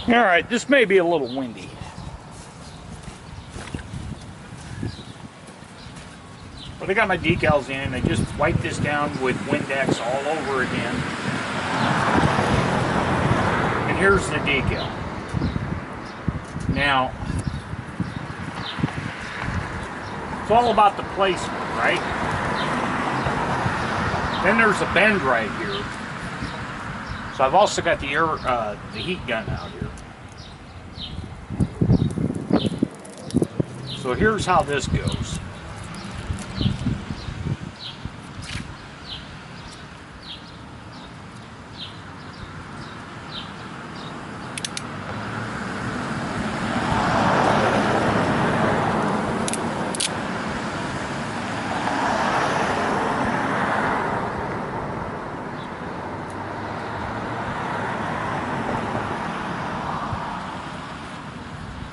Alright, this may be a little windy. But I got my decals in. I just wiped this down with Windex all over again. And here's the decal. Now, it's all about the placement, right? Then there's a bend right here. So I've also got the heat gun out here. So here's how this goes.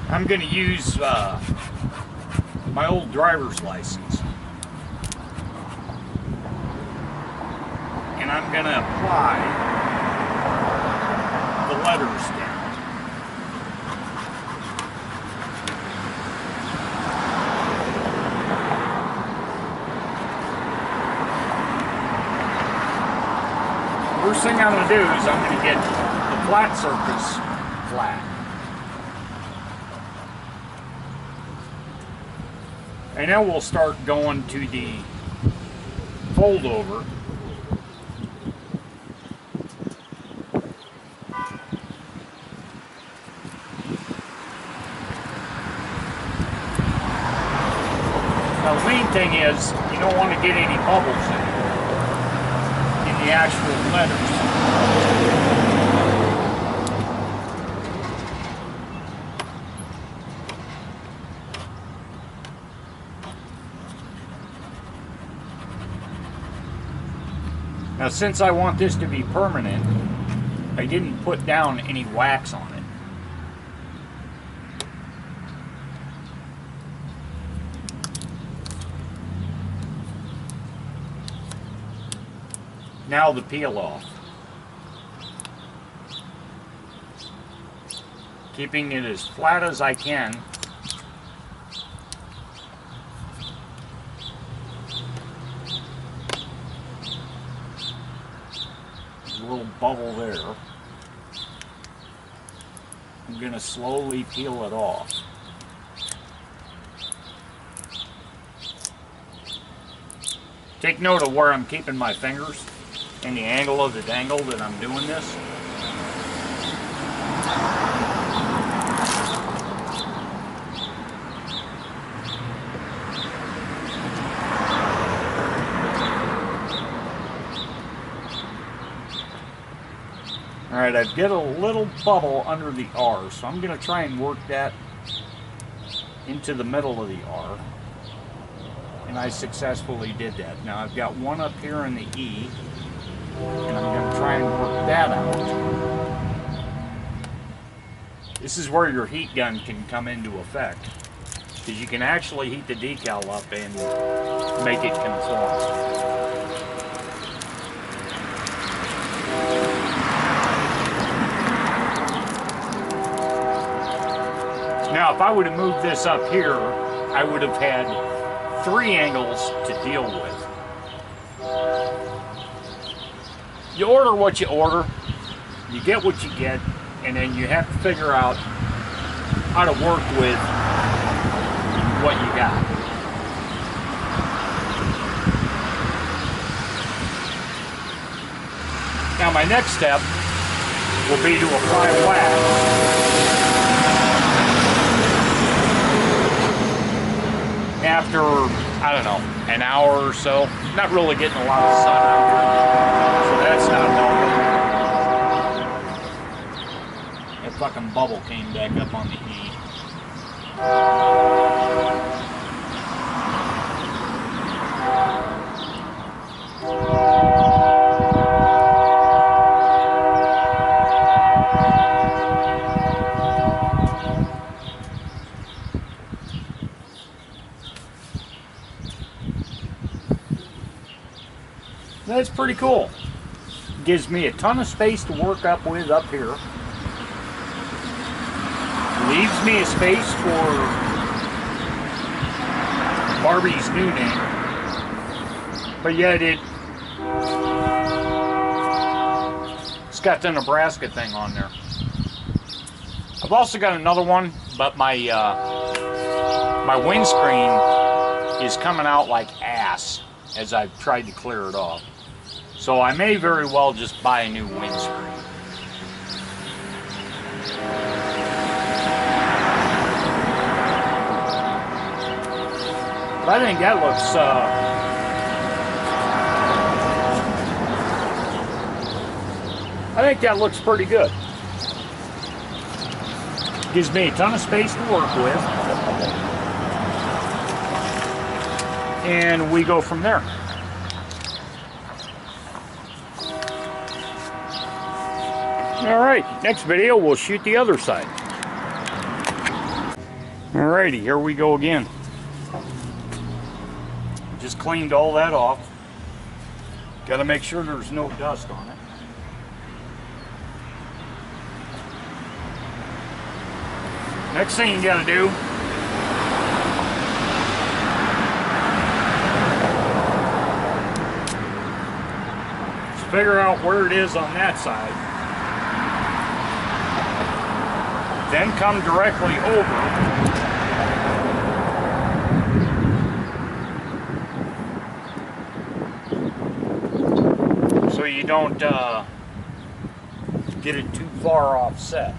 I'm going to use my old driver's license, and I'm going to apply the letters down. First thing I'm going to do is I'm going to get the flat surface flat. And now we'll start going to the fold over. Now the main thing is you don't want to get any bubbles in the actual letters. Now, since I want this to be permanent, I didn't put down any wax on it. Now the peel off. Keeping it as flat as I can. Little bubble there. I'm going to slowly peel it off. Take note of where I'm keeping my fingers and the angle of the dangle that I'm doing this. Alright, I've got a little bubble under the R, so I'm going to try and work that into the middle of the R. And I successfully did that. Now I've got one up here in the E, and I'm going to try and work that out. This is where your heat gun can come into effect, because you can actually heat the decal up and make it conform. Now, if I would have moved this up here, I would have had 3 angles to deal with. You order what you order, you get what you get, and then you have to figure out how to work with what you got. Now, my next step will be to apply wax. After, I don't know, an hour or so. Not really getting a lot of sun out here, so that's not helping. That fucking bubble came back up on the E. That's pretty cool. Gives me a ton of space to work up with up here. Leaves me a space for Barbie's new name, but yet it's got the Nebraska thing on there. I've also got another one, but my my windscreen is coming out like ass as I've tried to clear it off. So I may very well just buy a new windscreen. But I think that looks pretty good. Gives me a ton of space to work with. And we go from there. Alright, next video we'll shoot the other side. Alrighty, here we go again. Just cleaned all that off. Got to make sure there's no dust on it. Next thing you got to do is figure out where it is on that side. Then come directly over. So you don't get it too far offset.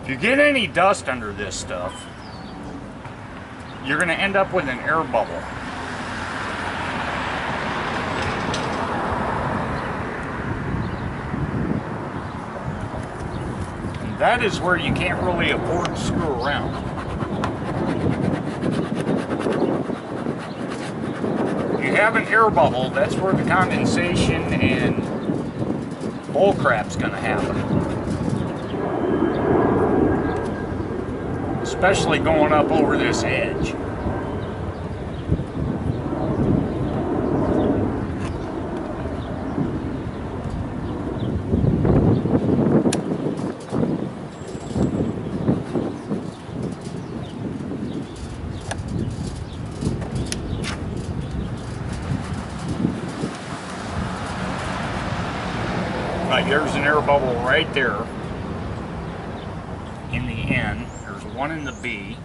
If you get any dust under this stuff, you're going to end up with an air bubble. And that is where you can't really afford to screw around. If you have an air bubble, that's where the condensation and bull crap's going to happen. Especially going up over this edge. Right, there's an air bubble right there in the end. One in the B.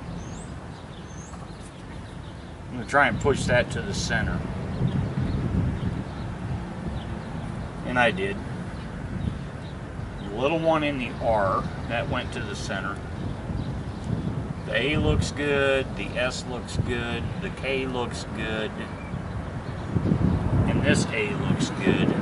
I'm going to try and push that to the center. And I did. A little one in the R. That went to the center. The A looks good. The S looks good. The K looks good. And this A looks good.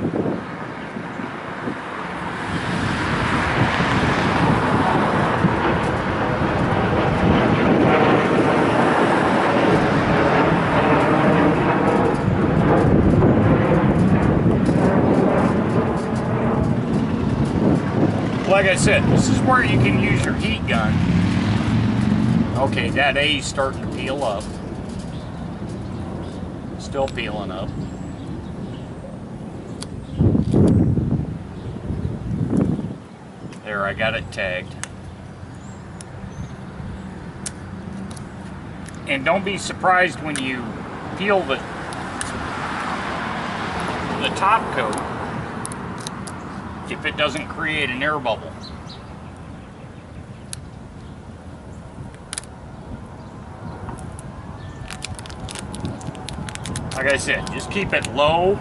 Like I said, this is where you can use your heat gun. Okay, that A is starting to peel up. Still peeling up. There, I got it tagged. And don't be surprised when you peel the top coat if it doesn't create an air bubble. Like I said, just keep it low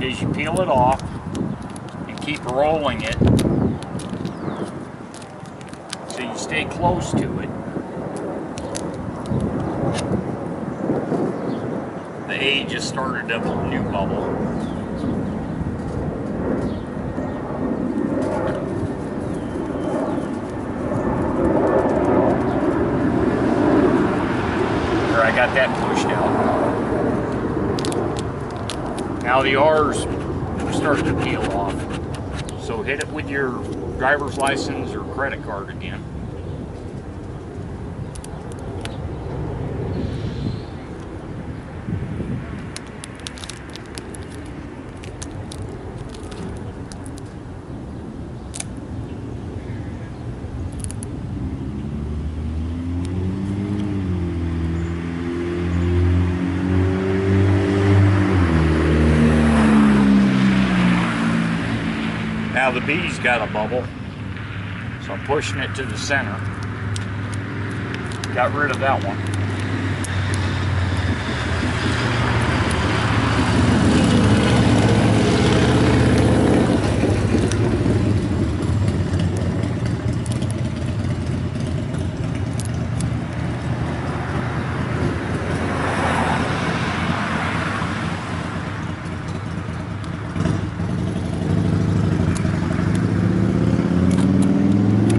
as you peel it off and keep rolling it so you stay close to it. OKIE just started a new bubble. There, I got that pushed out. Now the R's starting to peel off. So hit it with your driver's license or credit card again. Now the B's got a bubble, so I'm pushing it to the center. Got rid of that one.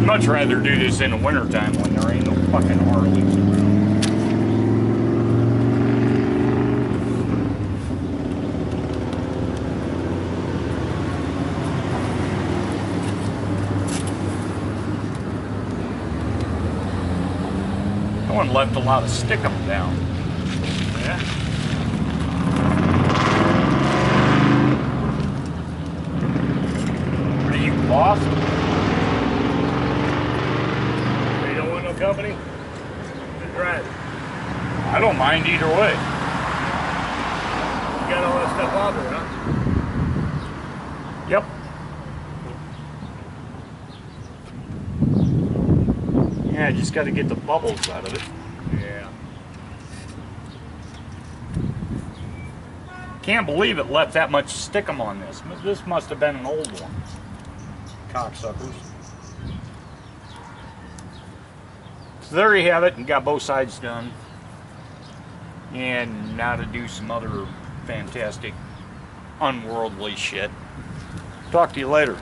Much rather do this in the wintertime when there ain't no fucking Harleys around. No one left a lot of stickum down. Yeah. What are you, boss? Company? Good drive. I don't mind either way. You got all that stuff on there, huh? Yep. Yeah, I just got to get the bubbles out of it. Yeah. Can't believe it left that much stickum on this. This must have been an old one. Cocksuckers. So there you have it, and got both sides done. And now to do some other fantastic, unworldly shit. Talk to you later.